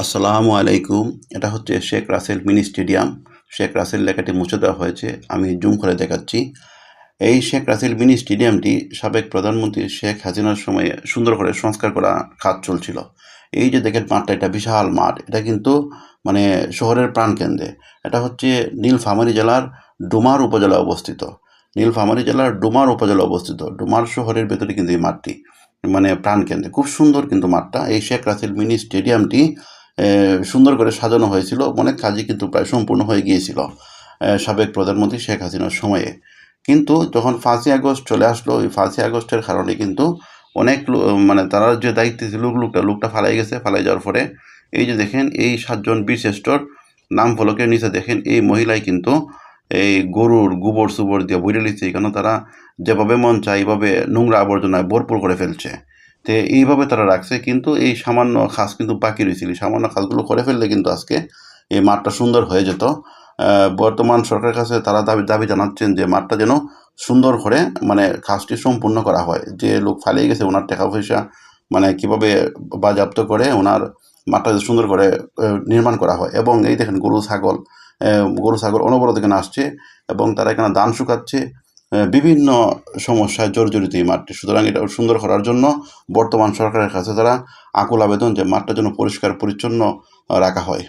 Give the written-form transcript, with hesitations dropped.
আসসালামু আলাইকুম। এটা হচ্ছে শেখ রাসেল মিনি স্টেডিয়াম। শেখ রাসেল লেখাটি মুছে দেওয়া হয়েছে। আমি জুম করে দেখাচ্ছি। এই শেখ রাসেল মিনি স্টেডিয়ামটি সাবেক প্রধানমন্ত্রী শেখ হাসিনার সময়ে সুন্দর করে সংস্কার করা কাজ চলছিল। এই যে দেখেন মাঠটা, এটা বিশাল মাঠ। এটা কিন্তু মানে শহরের প্রাণকেন্দ্রে। এটা হচ্ছে নীলফামারী জেলার ডোমার উপজেলায় অবস্থিত। নীলফামারী জেলার ডোমার উপজেলায় অবস্থিত। ডোমার শহরের ভেতরে কিন্তু এই মাঠটি মানে প্রাণকেন্দ্রে। খুব সুন্দর কিন্তু মাঠটা। এই শেখ রাসেল মিনি স্টেডিয়ামটি সুন্দর করে সাজানো হয়েছিল। অনেক কাজই কিন্তু প্রায় সম্পূর্ণ হয়ে গিয়েছিল সাবেক প্রধানমন্ত্রী শেখ হাসিনার সময়ে। কিন্তু যখন 5ই আগস্ট চলে আসলো, ওই 5ই আগস্টের কারণে কিন্তু অনেক মানে তারা যে দায়িত্বে ছিল লোকটা ফালাই গেছে। ফালাই যাওয়ার পরে এই যে দেখেন, এই 7জন বীরশ্রেষ্ঠর নাম ফলকের নিচে দেখেন এই মহিলাই কিন্তু এই গরুর গোবর সুবর দিয়ে বইরে লিখছে। কেন তারা যেভাবে মন চায় এইভাবে নোংরা আবর্জনায় ভরপুর করে ফেলছে। তো এইভাবে তারা রাখছে, কিন্তু এই সামান্য কাজ কিন্তু বাকি রয়েছিল। এই সামান্য কাজগুলো করে ফেললে কিন্তু আজকে এই মাঠটা সুন্দর হয়ে যেত। বর্তমান সরকারের কাছে তারা দাবি জানাচ্ছেন যে মাঠটা যেন সুন্দর করে মানে কাজটি সম্পূর্ণ করা হয়। যে লোক ফালিয়ে গেছে ওনার টাকা পয়সা মানে কীভাবে বাজেয়াপ্ত করে ওনার মাঠটা সুন্দর করে নির্মাণ করা হয়। এবং এই দেখেন গরু ছাগল অনবরত এখানে আসছে এবং তারা এখানে ধান শুকাচ্ছে। বিভিন্ন সমস্যায় জর্জরিত এই মাঠটি। সুতরাং এটা সুন্দর করার জন্য বর্তমান সরকারের কাছে তারা আকুল আবেদন যে মাঠটা যেন পরিষ্কার পরিচ্ছন্ন রাখা হয়।